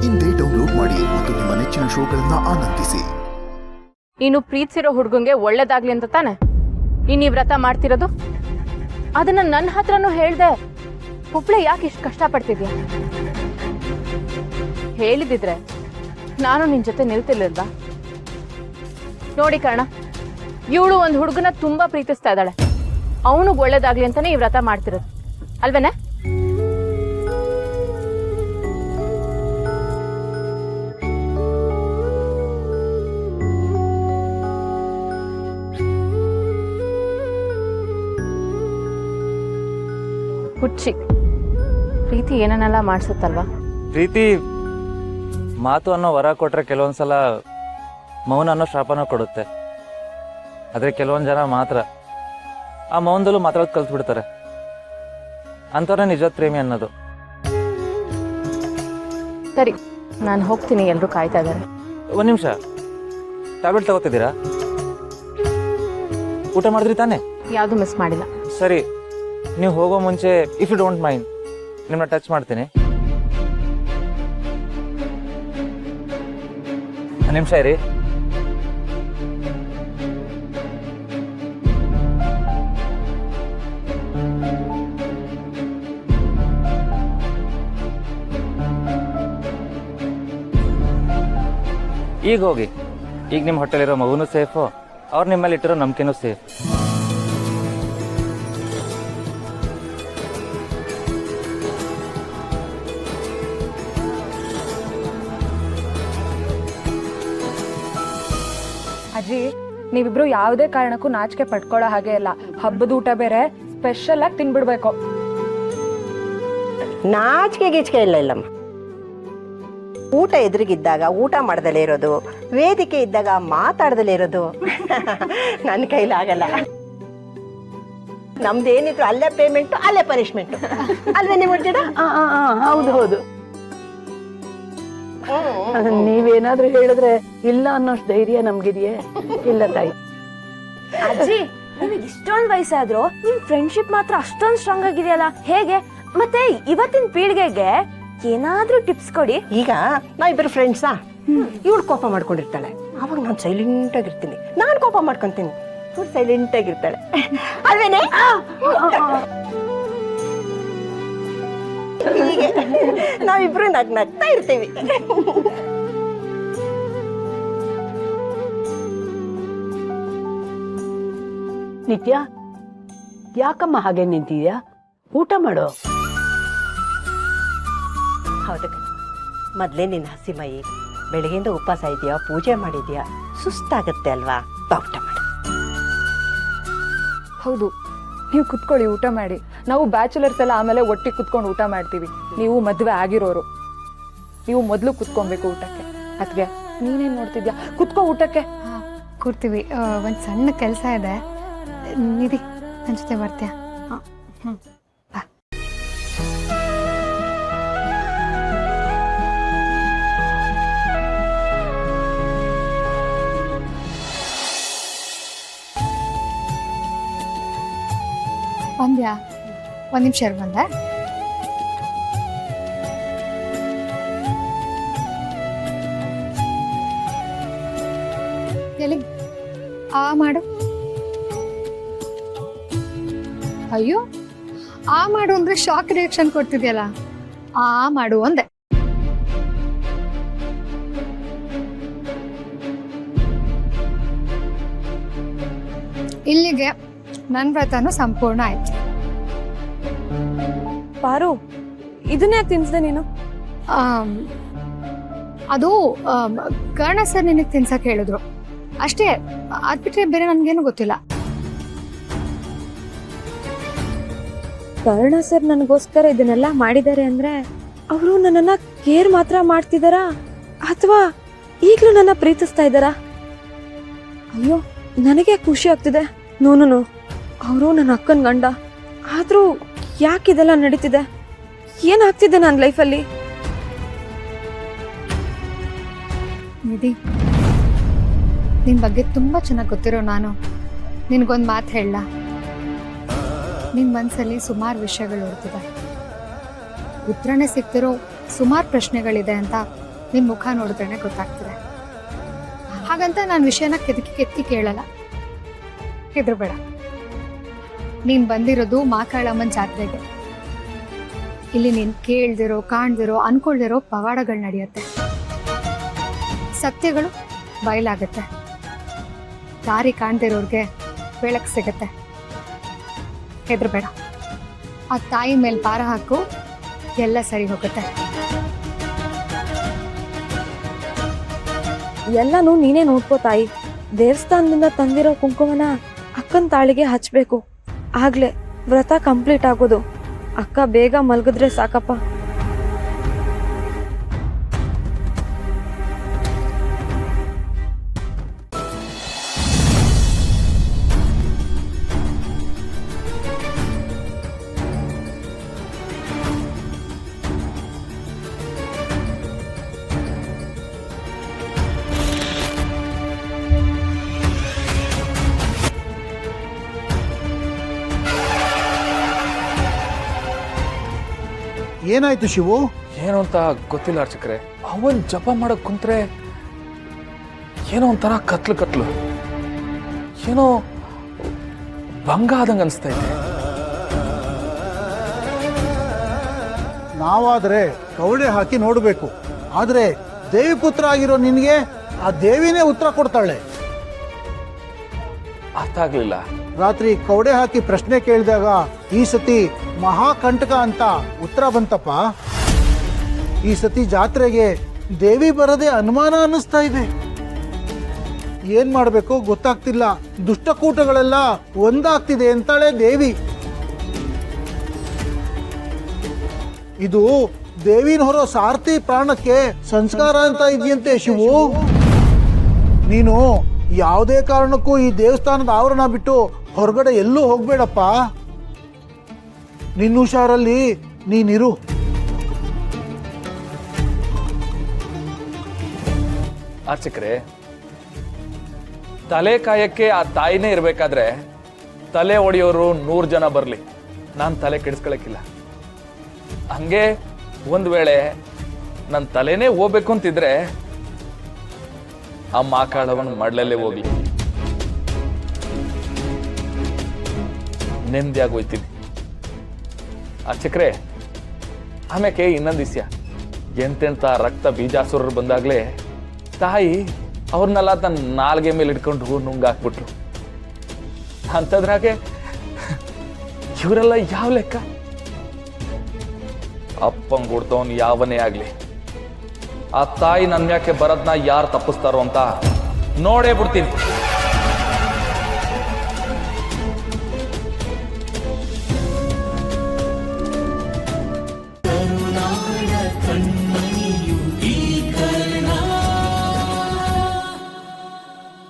ಇಂದೇ ಡೌನ್ಲೋಡ್ ಮಾಡಿ ಮತ್ತು ನಿಮ್ಮ ನೆಚ್ಚಿನ ಶೋಗಳನ್ನ ಆನಂದಿಸಿ. ನೀನು ಪ್ರೀತಿಸಿರೋ ಹುಡುಗಂಗೆ ಒಳ್ಳೇದಾಗ್ಲಿ ಅಂತ ತಾನೆ ನೀನು ವ್ರತ ಮಾಡ್ತಿರೋದು? ಅದನ್ನ ನನ್ನ ಹತ್ರನೂ ಹೇಳ್ದೆ. ಒಬ್ಳೆ ಯಾಕೆ ಇಷ್ಟು ಕಷ್ಟಪಡ್ತಿದ್ಯಾ? ಹೇಳಿದಿದ್ರೆ ನಾನು ನಿನ್ ಜೊತೆ ನಿಲ್ತಿರ್ಲಿಲ್ವಾ? ನೋಡಿ ಕರ್ಣ, ಇವಳು ಒಂದು ಹುಡುಗನ ತುಂಬಾ ಪ್ರೀತಿಸ್ತಾ ಇದ್ದಾಳೆ. ಅವನಿಗೆ ಒಳ್ಳೇದಾಗ್ಲಿ ಅಂತಾನೆ ಈ ವ್ರತ ಮಾಡ್ತಿರೋದು ಅಲ್ವೇನೆ? ಹುಚ್ಚಿ ಪ್ರೀತಿ ಏನನ್ನೆಲ್ಲ ಮಾಡಿಸುತ್ತಲ್ವಾ? ಪ್ರೀತಿ ಮಾತು ಅನ್ನೋ ವರ ಕೊಟ್ರೆ ಕೆಲವೊಂದ್ಸಲ ಮೌನ ಅನ್ನೋ ಶಾಪನ ಕೊಡುತ್ತೆ. ಆದರೆ ಕೆಲವೊಂದು ಜನ ಮಾತ್ರ ಆ ಮೌನದಲ್ಲೂ ಮಾತಾಡೋದು ಕಲ್ತ್ಬಿಡ್ತಾರೆ. ಅಂಥವ್ರೇ ನಿಜವಾದ ಪ್ರೇಮಿ ಅನ್ನೋದು. ಸರಿ, ನಾನು ಹೋಗ್ತೀನಿ. ಎಲ್ಲರೂ ಕಾಯ್ತಾ ಇದ್ದಾರೆ. ಒಂದು ನಿಮಿಷ, ಟ್ಯಾಬ್ಲೆಟ್ ತಗೋತಿದ್ದೀರಾ? ಊಟ ಮಾಡಿದ್ರಿ ತಾನೇ? ಯಾವುದು ಮಿಸ್ ಮಾಡಿಲ್ಲ. ಸರಿ, ನೀವು ಹೋಗೋ ಮುಂಚೆ ಇಫ್ ಯು ಡೋಂಟ್ ಮೈಂಡ್ ನಿಮ್ಮನ್ನ ಟಚ್ ಮಾಡ್ತೀನಿ. ಒಂದು ನಿಮಿಷ ಇರಿ. ಈಗ ಹೋಗಿ. ಈಗ ನಿಮ್ಮ ಹೊಟ್ಟೆಲಿರೋ ಮಗುನೂ ಸೇಫು, ಅವ್ರು ನಿಮ್ಮಲ್ಲಿ ಇಟ್ಟಿರೋ ನಂಬಿಕೆನೂ ಸೇಫ್. ಅಜ್ಜಿ, ನೀವಿಬ್ರು ಯಾವುದೇ ಕಾರಣಕ್ಕೂ ನಾಚಿಕೆ ಪಡ್ಕೊಳ್ಳೋ ಹಾಗೆ ಇಲ್ಲ. ಹಬ್ಬದ ಊಟ ಬೇರೆ ಸ್ಪೆಷಲ್ ಆಗಿ ತಿನ್ಬಿಡ್ಬೇಕು. ನಾಚಿಕೆ ಗೀಚಿಕೆ ಇಲ್ಲ ಇಲ್ಲಮ್ಮ. ಊಟ ಎದುರಿಗಿದ್ದಾಗ ಊಟ ಮಾಡ್ದಲೇ ಇರೋದು, ವೇದಿಕೆ ಇದ್ದಾಗ ಮಾತಾಡ್ದಲೇ ಇರೋದು ನನ್ನ ಕೈಲಾಗಲ್ಲ. ನಮ್ದೇನಿದ್ರು ಅಲ್ಲೇ ಪೇಮೆಂಟು ಅಲ್ಲೇ ಪನಿಷ್ಮೆಂಟು ಅಲ್ವೇ ನೀವು? ಹೌದು ಹೌದು. ನೀವೇನಾದ್ರೂ ಹೇಳಿದ್ರೆ ಇಲ್ಲ ಅನ್ನೋಷ್ಟು ಧೈರ್ಯ ನಮ್ಗಿದೆಯೇ? ಇಲ್ಲ ತಾಯಿ. ಅಜ್ಜಿ, ನಿಮಗೆ ಇಷ್ಟೊಂದು ವಯಸ್ಸಾದ್ರು ನಿಮ್ ಫ್ರೆಂಡ್ಶಿಪ್ ಮಾತ್ರ ಅಷ್ಟೊಂದು ಸ್ಟ್ರಾಂಗ್ ಆಗಿದೆಯಲ್ಲ, ಹೇಗೆ? ಮತ್ತೆ ಇವತ್ತಿನ ಪೀಳಿಗೆಗೆ ಏನಾದ್ರೂ ಟಿಪ್ಸ್ ಕೊಡಿ. ಈಗ ನಾವಿಬ್ಬರು ಫ್ರೆಂಡ್ಸಾ? ಇವಳು ಕೋಪ ಮಾಡ್ಕೊಂಡಿರ್ತಾಳೆ, ಅವಾಗ ನಾನು ಸೈಲೆಂಟ್ ಆಗಿರ್ತೀನಿ. ನಾನು ಕೋಪ ಮಾಡ್ಕೊಂತೀನಿ, ಇವಳು ಸೈಲೆಂಟ್ ಆಗಿರ್ತಾಳೆ ಅಲ್ವೇನೆ? ಹೀಗೆ ನಾವಿಬ್ರು ನಗ್ತಾ ಇರ್ತೀವಿ. ನಿತ್ಯ, ಯಾಕಮ್ಮ ಹಾಗೆ ನಿಂತಿದ್ಯಾ? ಊಟ ಮಾಡು. ಹೌದು, ಮೊದ್ಲೇ ನಿನ್ನ ಹಸಿ ಮೈ, ಬೆಳಗ್ಗೆಯಿಂದ ಉಪವಾಸ ಇದೆಯಾ, ಪೂಜೆ ಮಾಡಿದ್ಯಾ, ಸುಸ್ತಾಗತ್ತೆ ಅಲ್ವಾ? ಊಟ ಮಾಡು. ಹೌದು, ನೀವು ಕುತ್ಕೊಳ್ಳಿ, ಊಟ ಮಾಡಿ. ನಾವು ಬ್ಯಾಚುಲರ್ಸ್ ಎಲ್ಲ ಆಮೇಲೆ ಒಟ್ಟಿಗೆ ಕುತ್ಕೊಂಡು ಊಟ ಮಾಡ್ತೀವಿ. ನೀವು ಮದುವೆ ಆಗಿರೋರು, ನೀವು ಮೊದಲು ಕುತ್ಕೊಬೇಕು ಊಟಕ್ಕೆ. ಅದ್ಗೆ ನೀನೇನ್ ನೋಡ್ತಿದ್ಯಾ? ಕುತ್ಕೋ ಊಟಕ್ಕೆ. ಕೂರ್ತೀವಿ. ಒಂದು ಸಣ್ಣ ಕೆಲಸ ಇದೆ, ನಿಧಿ ನನ್ನ ಜೊತೆ ಬರ್ತೀಯಾ? ಬಾ. ಬಂದ್ಯಾ? ಒಂದು ನಿಮಿಷ ಬಂದೆ. ಎಲ್ಲಿ ಆ ಮಾಡು. ಅಯ್ಯೋ, ಆ ಮಾಡು ಅಂದ್ರೆ ಶಾಕ್ ರಿಯಾಕ್ಷನ್ ಕೊಡ್ತಿದ್ಯಲ್ಲ, ಆ ಮಾಡು ಅಂದೆ. ಇಲ್ಲಿಗೆ ನನ್ನ ವ್ರತನೂ ಸಂಪೂರ್ಣ ಆಯ್ತು. ಪಾರು, ಇದನ್ನೇ ತಿನ್ಸ್ದೆ ನೀನು? ಅದು ಕರ್ಣ ಸರ್ ನಿನಗೆ ತಿನ್ಸಕ್ ಹೇಳಿದ್ರು ಅಷ್ಟೇ. ಅದ್ಬಿಟ್ರೆ ಬೇರೆ ನನ್ಗೇನು ಗೊತ್ತಿಲ್ಲ. ಕರ್ಣ ಸರ್ ನನಗೋಸ್ಕರ ಇದನ್ನೆಲ್ಲ ಮಾಡಿದ್ದಾರೆ ಅಂದ್ರೆ ಅವರು ನನ್ನನ್ನ ಕೇರ್ ಮಾತ್ರ ಮಾಡ್ತಿದಾರಾ ಅಥವಾ ಈಗಲೂ ನನ್ನ ಪ್ರೀತಿಸ್ತಾ ಇದ್ದಾರಾ? ಅಯ್ಯೋ, ನನಗೆ ಖುಷಿ ಆಗ್ತಿದೆ. ನೋನು ಅವರು ನನ್ನ ಅಕ್ಕನ ಗಂಡ ಆದ್ರೂ ಯಾಕಿದೆಲ್ಲ ನಡೀತಿದೆ? ಏನಾಗ್ತಿದೆ ನನ್ನ ಲೈಫಲ್ಲಿ? ನಿಧಿ, ನಿನ್ ಬಗ್ಗೆ ತುಂಬಾ ಚೆನ್ನಾಗಿ ಗೊತ್ತಿರೋ ನಾನು ನಿನಗೊಂದು ಮಾತು ಹೇಳಲ್ಲ. ನಿನ್ನ ಮನಸ್ಸಲ್ಲಿ ಸುಮಾರು ವಿಷಯಗಳು ಇರ್ತಿದೆ, ಉತ್ತರನೇ ಸಿಗ್ತಿರೋ ಸುಮಾರು ಪ್ರಶ್ನೆಗಳಿದೆ ಅಂತ ನಿನ್ನ ಮುಖ ನೋಡಿದ್ರೇನೆ ಗೊತ್ತಾಗ್ತದೆ. ಹಾಗಂತ ನಾನು ವಿಷಯನ ಕೆತ್ತಿ ಕೇಳಲ್ಲ, ಹೆದರ್ಬೇಡ. ನೀನು ಬಂದಿರೋದು ಮಾಕಾಳಮ್ಮನ ಜಾತ್ರೆಗೆ. ಇಲ್ಲಿ ನೀನು ಕೇಳ್ದಿರೋ, ಕಾಣ್ದಿರೋ, ಅನ್ಕೊಳ್ದಿರೋ ಪವಾಡಗಳು ನಡೆಯುತ್ತೆ. ಸತ್ಯಗಳು ಬಯಲಾಗತ್ತೆ. ದಾರಿ ಕಾಣ್ದಿರೋರ್ಗೆ ಬೆಳಕು ಸಿಗತ್ತೆ. ಹೆದರ್ಬೇಡ. ಆ ತಾಯಿ ಮೇಲೆ ಭಾರ ಹಾಕು, ಎಲ್ಲ ಸರಿ ಹೋಗುತ್ತೆ. ಎಲ್ಲನೂ ನೀನೇ ನೋಡ್ಕೋ ತಾಯಿ. ದೇವಸ್ಥಾನದಿಂದ ತಂದಿರೋ ಕುಂಕುಮನ ಅಕ್ಕನ ತಾಳಿಗೆ ಹಚ್ಬೇಕು. ಆಗ್ಲೇ ವ್ರತ ಕಂಪ್ಲೀಟ್ ಆಗೋದು. ಅಕ್ಕ ಬೇಗ ಮಲಗಿದ್ರೆ ಸಾಕಪ್ಪ. ಏನಾಯ್ತು ಶಿವು? ಏನು ಅಂತ ಗೊತ್ತಿಲ್ಲ ಅರ್ಚಕ್ರೆ. ಅವನ್ ಜಪ ಮಾಡಕ್ ಕುಂತ್ರೆ ಏನೋ ಒಂಥರ ಕತ್ಲು ಏನೋ ಭಂಗ ಆದಂಗ ಅನಿಸ್ತಾ ಇದೆ. ನಾವಾದ್ರೆ ಕವಡೆ ಹಾಕಿ ನೋಡ್ಬೇಕು, ಆದ್ರೆ ದೇವಿ ಪುತ್ರ ಆಗಿರೋ ನಿನ್ಗೆ ಆ ದೇವಿನೇ ಉತ್ತರ ಕೊಡ್ತಾಳೆ. ಅರ್ಥ ಆಗ್ಲಿಲ್ಲ. ರಾತ್ರಿ ಕವಡೆ ಹಾಕಿ ಪ್ರಶ್ನೆ ಕೇಳಿದಾಗ ಈ ಸತಿ ಮಹಾಕಂಟಕ ಅಂತ ಉತ್ತರ ಬಂತಪ್ಪ. ಈ ಸತಿ ಜಾತ್ರೆಗೆ ದೇವಿ ಬರದೆ ಅನುಮಾನ ಅನ್ನಿಸ್ತಾ ಇದೆ. ಏನ್ ಮಾಡ್ಬೇಕು ಗೊತ್ತಾಗ್ತಿಲ್ಲ. ದುಷ್ಟಕೂಟಗಳೆಲ್ಲ ಒಂದಾಗ್ತಿದೆ ಅಂತಾಳೆ ದೇವಿ. ಇದು ದೇವಿನ ಹೊರೋ ಸಾರಥಿ ಪ್ರಾಣಕ್ಕೆ ಸಂಸ್ಕಾರ ಅಂತ ಇದೆಯಂತೆ ಶಿವು. ನೀನು ಯಾವುದೇ ಕಾರಣಕ್ಕೂ ಈ ದೇವಸ್ಥಾನದ ಆವರಣ ಬಿಟ್ಟು ಹೊರಗಡೆ ಎಲ್ಲೂ ಹೋಗ್ಬೇಡಪ್ಪ. ನಿನ್ನ ಹುಷಾರಲ್ಲಿ ನೀನಿರು. ಅರ್ಚಕ್ರೆ, ತಲೆ ಕಾಯಕ್ಕೆ ಆ ತಾಯಿನೇ ಇರ್ಬೇಕಾದ್ರೆ ತಲೆ ಒಡೆಯೋರು 100 ಜನ ಬರ್ಲಿ, ನಾನು ತಲೆ ಕೆಡಿಸ್ಕೊಳಕ್ಕಿಲ್ಲ. ಹಂಗೆ ಒಂದ್ ವೇಳೆ ನನ್ನ ತಲೆನೇ ಹೋಗ್ಬೇಕು ಅಂತಿದ್ರೆ ಆ ಮಾಕಾಳವನ್ ಮಡ್ಲಲ್ಲೇ ಹೋಗ್ಲಿ, ನೆಮ್ಮದಿಯಾಗಿ ಹೋಯ್ತೀನಿ. ಅರ್ಚಕ್ರೆ, ಆಮ್ಯಾಕೆ ಇನ್ನೊಂದು ವಿಷಯ. ಎಂತೆಂತ ರಕ್ತ ಬೀಜಾಸುರರು ಬಂದಾಗ್ಲೇ ತಾಯಿ ಅವ್ರನ್ನೆಲ್ಲ ತನ್ನ ನಾಲ್ಗೆ ಮೇಲೆ ಇಟ್ಕೊಂಡು ನುಂಗಾಕ್ಬಿಟ್ರು. ಅಂಥದ್ರಾಗೆ ಇವರೆಲ್ಲ ಯಾವ ಲೆಕ್ಕ? ಅಪ್ಪಂಗ್ ಕೊಡ್ತವನ್ ಯಾವನೇ ಆಗ್ಲಿ, ಆ ತಾಯಿ ನನ್ನ ಯಾಕೆ ಬರೋದ್ನ ಯಾರು ತಪ್ಪಿಸ್ತಾರೋ ಅಂತ ನೋಡೇ ಬಿಡ್ತೀನಿ.